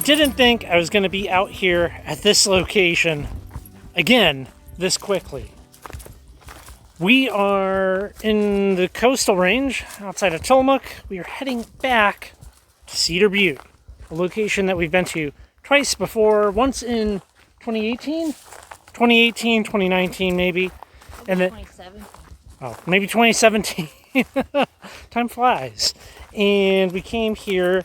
I didn't think I was going to be out here at this location again this quickly. We are in the coastal range outside of Tillamook. We are heading back to Cedar Butte, a location that we've been to twice before, once in 2018, 2019 maybe, and then 2017. Oh, maybe 2017. Time flies. And we came here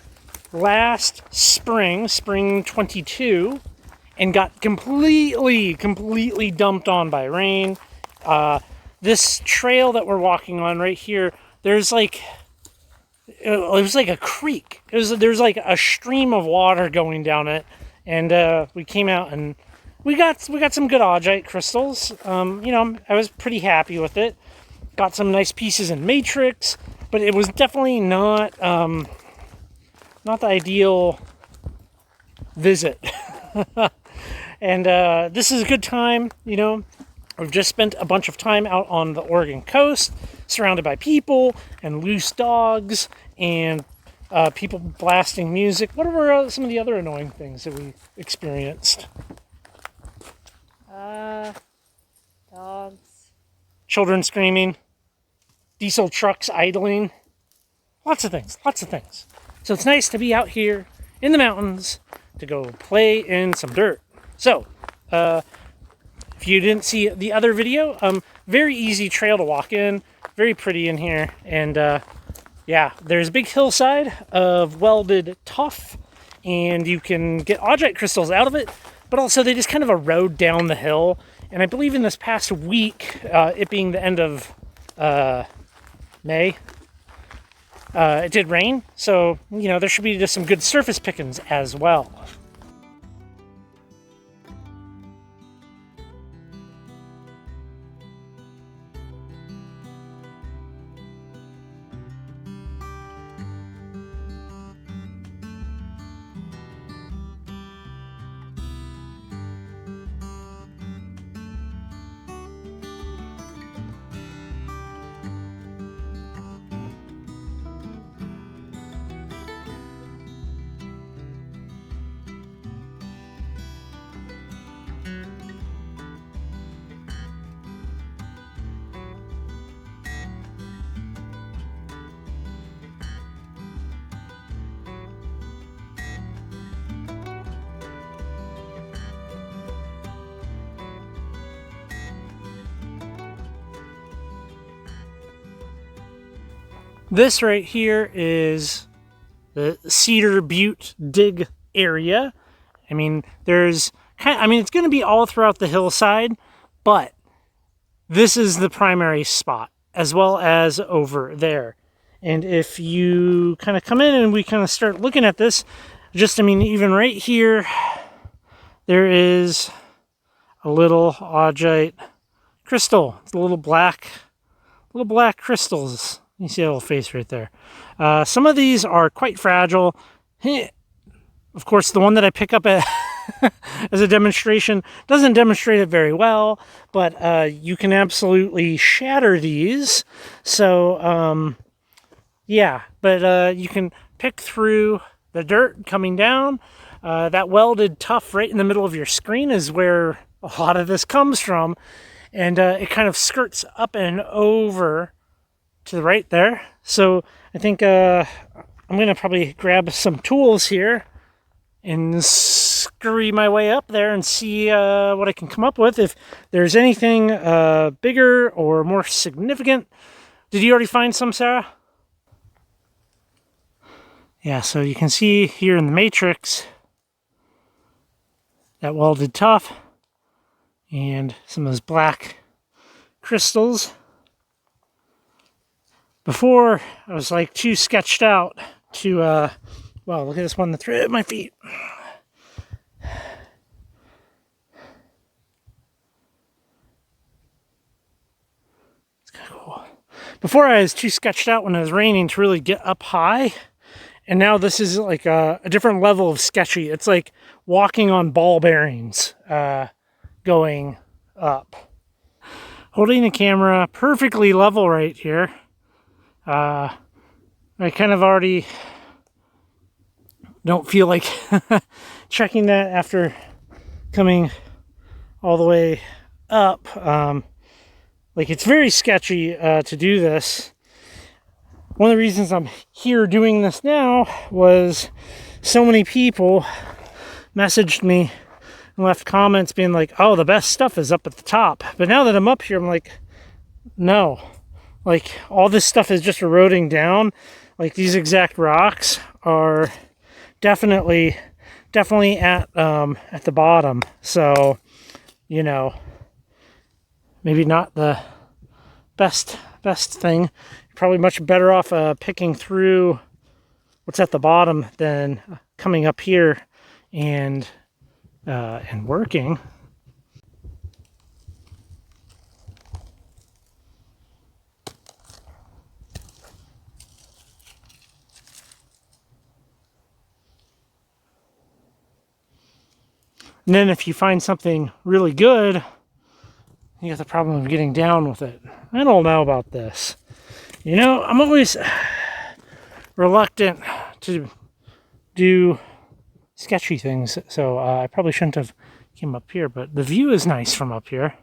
last spring 22, and got completely dumped on by rain. This trail that we're walking on right here, there's like, it was like a creek. There's like a stream of water going down it, and we came out and we got some good Augite crystals. You know, I was pretty happy with it. Got some nice pieces in matrix, but it was definitely not the ideal visit. And this is a good time, you know. We've just spent a bunch of time out on the Oregon coast, surrounded by people and loose dogs and people blasting music. What were some of the other annoying things that we experienced? Dogs. Children screaming. Diesel trucks idling. Lots of things. So it's nice to be out here in the mountains to go play in some dirt. So, if you didn't see the other video, very easy trail to walk in, very pretty in here, and yeah, there's a big hillside of welded tuff, and you can get Augite crystals out of it, but also they just kind of erode down the hill, and I believe in this past week, it being the end of May, it did rain, so, you know, there should be just some good surface pickings as well. This right here is the Cedar Butte dig area. I mean, it's going to be all throughout the hillside, but this is the primary spot, as well as over there. And if you kind of come in and we kind of start looking at this, even right here, there is a little Augite crystal. It's a little black crystals. You see a little face right there. Some of these are quite fragile. Of course, the one that I pick up as a demonstration doesn't demonstrate it very well, but you can absolutely shatter these. So, yeah, but you can pick through the dirt coming down. That welded tuff right in the middle of your screen is where a lot of this comes from. And it kind of skirts up and over to the right there. So I think I'm going to probably grab some tools here and scurry my way up there and see what I can come up with. If there's anything bigger or more significant. Did you already find some, Sarah? Yeah, so you can see here in the matrix that welded tuff and some of those black crystals. Before, I was like too sketched out to, well, look at this one that threw at my feet. It's kind of cool. Before, I was too sketched out when it was raining to really get up high. And now this is like a different level of sketchy. It's like walking on ball bearings going up. Holding the camera perfectly level right here. I kind of already don't feel like checking that after coming all the way up. Like, it's very sketchy to do this. One of the reasons I'm here doing this now was so many people messaged me and left comments being like, oh, the best stuff is up at the top. But now that I'm up here, I'm like, no. Like, all this stuff is just eroding down. Like, these exact rocks are definitely at the bottom. So, you know, maybe not the best thing. You're probably much better off picking through what's at the bottom than coming up here and working. And then if you find something really good, you got the problem of getting down with it. I don't know about this. You know, I'm always reluctant to do sketchy things, so I probably shouldn't have came up here, but the view is nice from up here.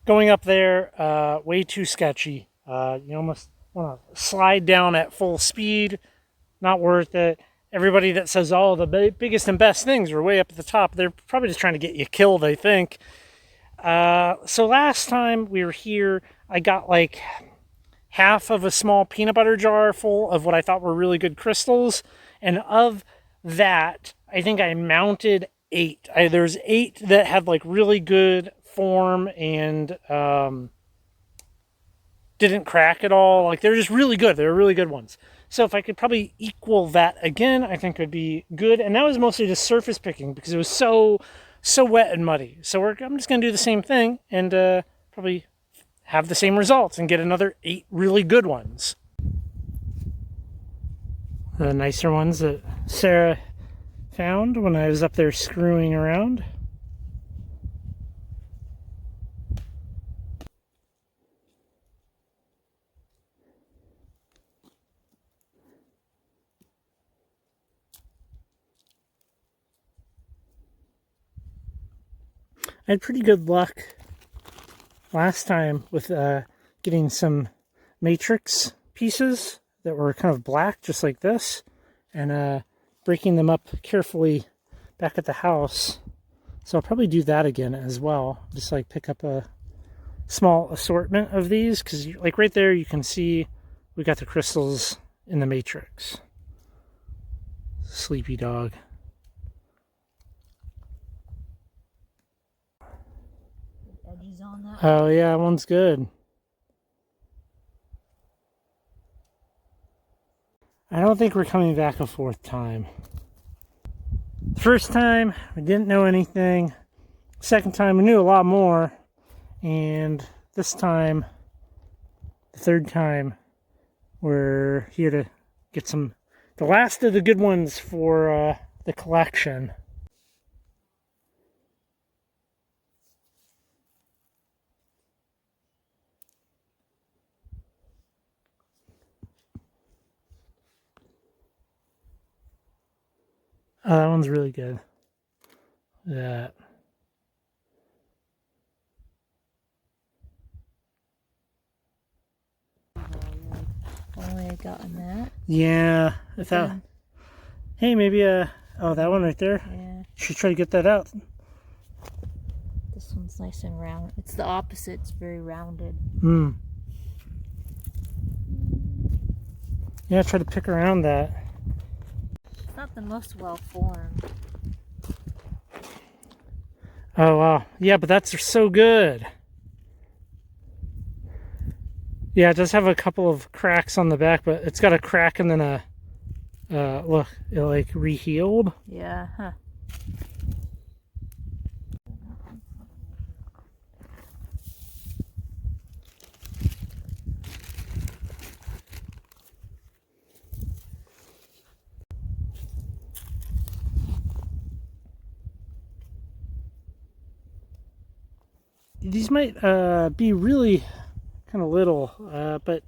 Going up there, way too sketchy. You almost want to slide down at full speed. Not worth it. Everybody that says, oh, the biggest and best things are way up at the top, they're probably just trying to get you killed, I think. So last time we were here, I got like half of a small peanut butter jar full of what I thought were really good crystals. And of that, I think I mounted 8. There's 8 that had like really good form and didn't crack at all. Like, they're just really good. They're really good ones. So if I could probably equal that again, I think it would be good. And that was mostly just surface picking because it was so wet and muddy. So I'm just going to do the same thing and probably have the same results and get another 8 really good ones. The nicer ones that Sarah found when I was up there screwing around. I had pretty good luck last time with getting some matrix pieces that were kind of black, just like this, and breaking them up carefully back at the house. So I'll probably do that again as well. Just like pick up a small assortment of these, because like right there you can see we got the crystals in the matrix. Sleepy dog. On that. Oh yeah, one's good. I don't think we're coming back a 4th time. First time, we didn't know anything. Second time, we knew a lot more. And this time, the 3rd time, we're here to get the last of the good ones for the collection. Oh, that one's really good. That. Only I gotten that. Yeah. If that. Hey, maybe oh, that one right there. Yeah. Should try to get that out. This one's nice and round. It's the opposite. It's very rounded. Hmm. Yeah, try to pick around that. It's not the most well formed. Oh wow. Yeah, but that's so good. Yeah, it does have a couple of cracks on the back, but it's got a crack and then a look, it like rehealed. Yeah, huh. These might be really kind of little, but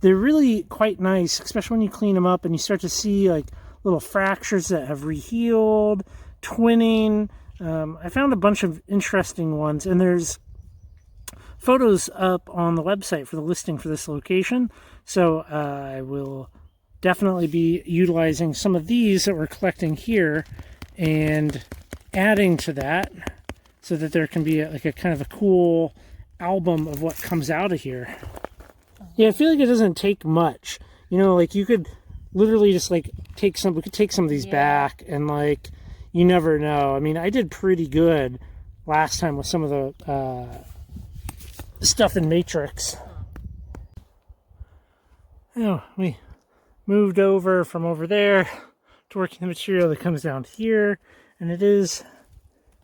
they're really quite nice, especially when you clean them up and you start to see like little fractures that have rehealed, twinning. I found a bunch of interesting ones, and there's photos up on the website for the listing for this location. So I will definitely be utilizing some of these that we're collecting here and adding to that so that there can be like a kind of a cool album of what comes out of here. Yeah, I feel like it doesn't take much. You know, like you could literally just like we could take some of these back, and like, you never know. I mean, I did pretty good last time with some of the stuff in Matrix. Oh, we moved over from over there to working the material that comes down here, and it's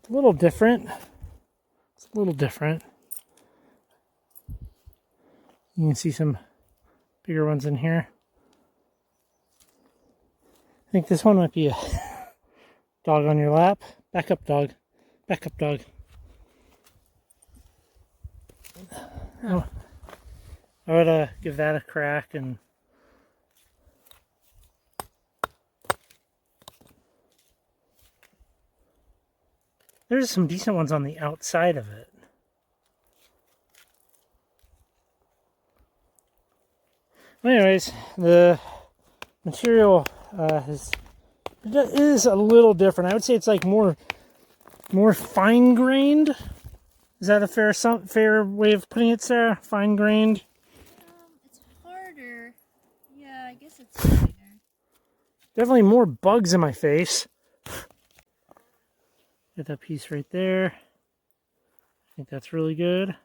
a little different. It's a little different. You can see some bigger ones in here. I think this one might be a dog on your lap. Back up, dog. Back up, dog. Oh, I would give that a crack, and there's some decent ones on the outside of it. Well, anyways, the material is a little different. I would say it's like more fine-grained. Is that a fair way of putting it, Sarah? Fine-grained? It's harder. Yeah, I guess it's finer. Definitely more bugs in my face. Get that piece right there. I think that's really good.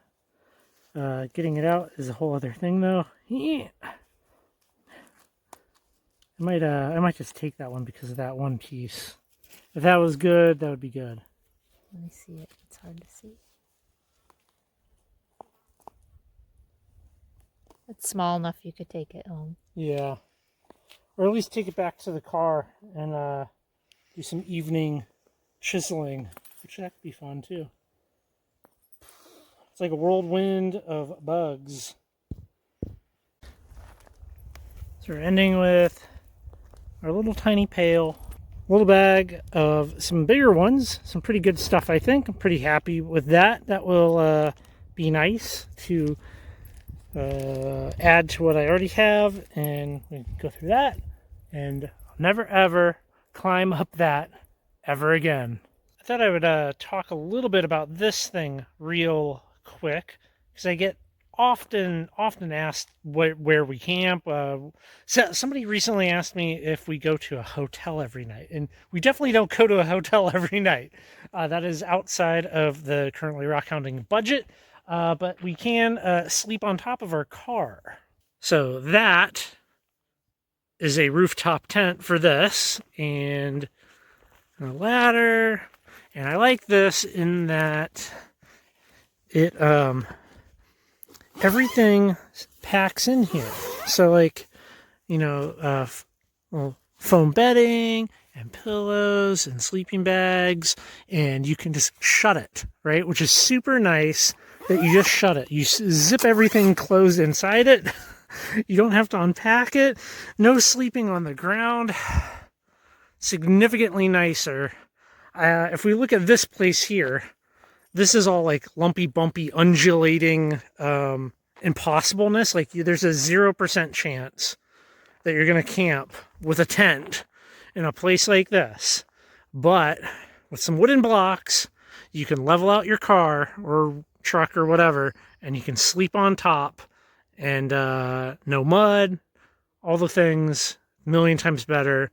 Getting it out is a whole other thing, though. Yeah. I might just take that one because of that one piece. If that was good, that would be good. Let me see it. It's hard to see. It's small enough you could take it home. Yeah. Or at least take it back to the car and do some evening chiseling, which that could be fun too. It's like a whirlwind of bugs. So we're ending with our little tiny pail, little bag of some bigger ones, some pretty good stuff, I think. I'm pretty happy with that. That will be nice to add to what I already have, and we can go through that, and I'll never ever climb up that ever again. I thought I would talk a little bit about this thing real quick, because I get often asked where we camp. So somebody recently asked me if we go to a hotel every night, and we definitely don't go to a hotel every night. That is outside of the currently rockhounding budget, but we can sleep on top of our car. So that is a rooftop tent for this, and a ladder, and I like this in that it everything packs in here. So like, you know, foam bedding and pillows and sleeping bags, and you can just shut it, right? Which is super nice that you just shut it. You zip everything closed inside it. You don't have to unpack it. No sleeping on the ground. Significantly nicer. If we look at this place here, this is all like lumpy, bumpy, undulating impossibleness. Like there's a 0% chance that you're going to camp with a tent in a place like this. But with some wooden blocks, you can level out your car or truck or whatever, and you can sleep on top, and no mud, all the things, a million times better.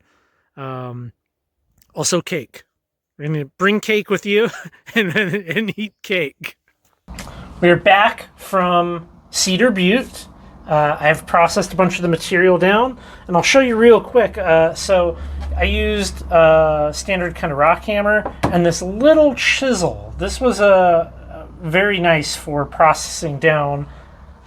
Also cake. We're going to bring cake with you and eat cake. We're back from Cedar Butte. I've processed a bunch of the material down, and I'll show you real quick. So I used a standard kind of rock hammer and this little chisel. This was very nice for processing down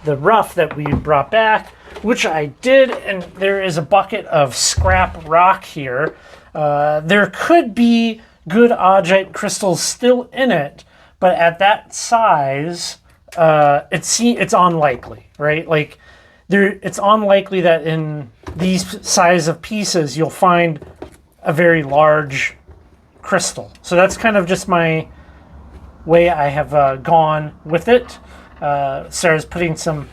the rough that we brought back, which I did, and there is a bucket of scrap rock here. There could be good Augite crystals still in it, but at that size, it's unlikely, right? Like it's unlikely that in these size of pieces you'll find a very large crystal. So that's kind of just my way I have gone with it. Sarah's putting some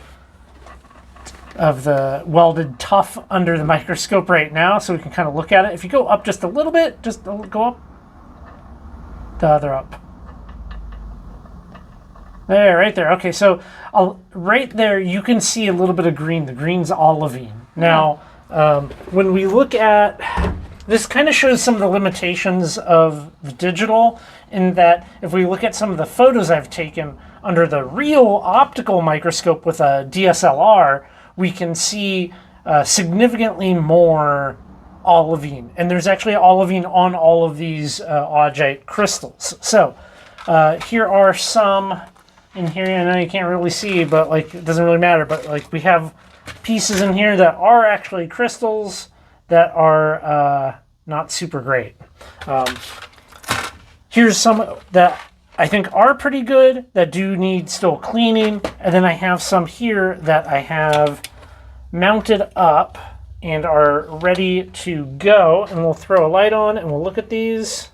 of the welded tuff under the microscope right now so we can kind of look at it. If you go up just a little bit, just go up, the other up. There, right there. Okay, so right there you can see a little bit of green. The green's olivine. Now, when we look at this, kind of shows some of the limitations of the digital, in that if we look at some of the photos I've taken under the real optical microscope with a DSLR, we can see significantly more olivine. And there's actually olivine on all of these augite crystals. So here are some in here. I know you can't really see, but like it doesn't really matter. But like we have pieces in here that are actually crystals that are not super great. Here's some that I think are pretty good that do need still cleaning. And then I have some here that I have mounted up and are ready to go. And we'll throw a light on and we'll look at these.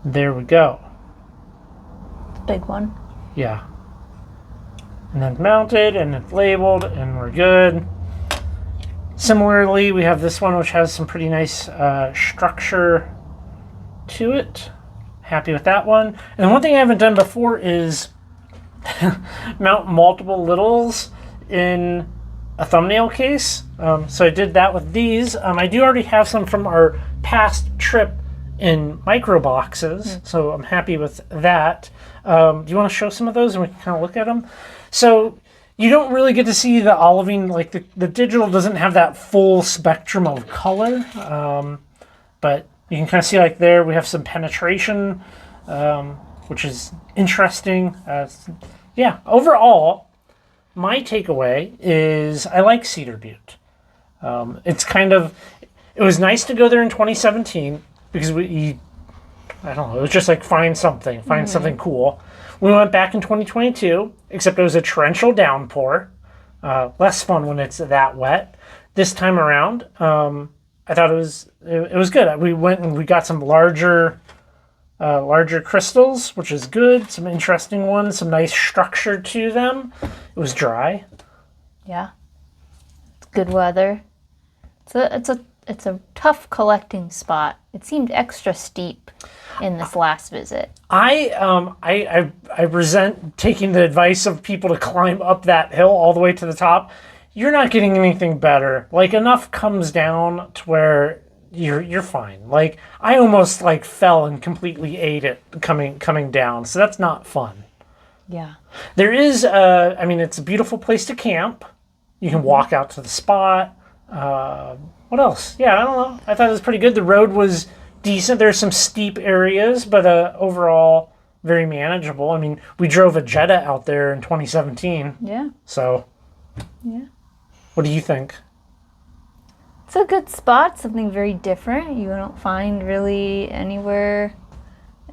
There we go. Big one. Yeah. And then mounted and it's labeled and we're good. Similarly, we have this one which has some pretty nice structure to it. Happy with that one. And one thing I haven't done before is mount multiple littles in a thumbnail case. So I did that with these. I do already have some from our past trip in micro boxes, so I'm happy with that. Do you want to show some of those and we can kind of look at them? So you don't really get to see the olivine, like the digital doesn't have that full spectrum of color, but you can kind of see like there we have some penetration, which is interesting. Yeah, overall, my takeaway is I like Cedar Butte. It's kind of, it was nice to go there in 2017 because I don't know, it was just like find something cool. We went back in 2022, except it was a torrential downpour. Less fun when it's that wet. This time around, I thought it was good. We went and we got some larger crystals, which is good. Some interesting ones, some nice structure to them. It was dry. Yeah. It's good weather. It's a tough collecting spot. It seemed extra steep in this last visit. I resent taking the advice of people to climb up that hill all the way to the top. You're not getting anything better. Like enough comes down to where you're fine. Like I almost like fell and completely ate it coming down. So that's not fun. Yeah. There is I mean it's a beautiful place to camp. You can walk out to the spot. What else? Yeah, I don't know. I thought it was pretty good. The road was decent. There's some steep areas, but overall very manageable. I mean, we drove a Jetta out there in 2017. Yeah. So, yeah. What do you think? It's a good spot, something very different. You don't find really anywhere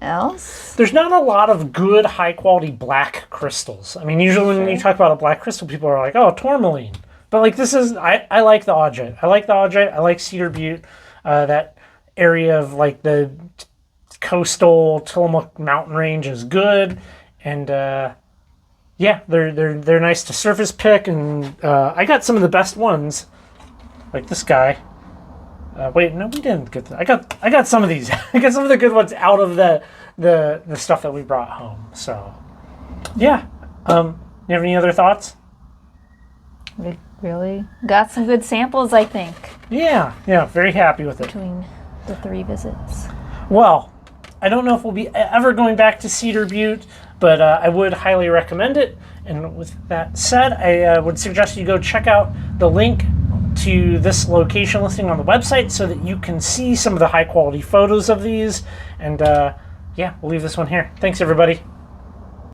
else. There's not a lot of good, high-quality black crystals. I mean, usually when you talk about a black crystal, people are like, oh, tourmaline. But like this is, I like the Augite. I like Cedar Butte. That area of like the coastal Tillamook mountain range is good, and yeah, they're nice to surface pick, and I got some of the best ones, like this guy. Wait, no, we didn't get that. I got some of these. I got some of the good ones out of the stuff that we brought home. So, yeah. You have any other thoughts? We really got some good samples, I think. Yeah, very happy with it. Between the 3 visits. Well, I don't know if we'll be ever going back to Cedar Butte, but I would highly recommend it. And with that said, I would suggest you go check out the link to this location listing on the website so that you can see some of the high quality photos of these. And yeah, we'll leave this one here. Thanks, everybody.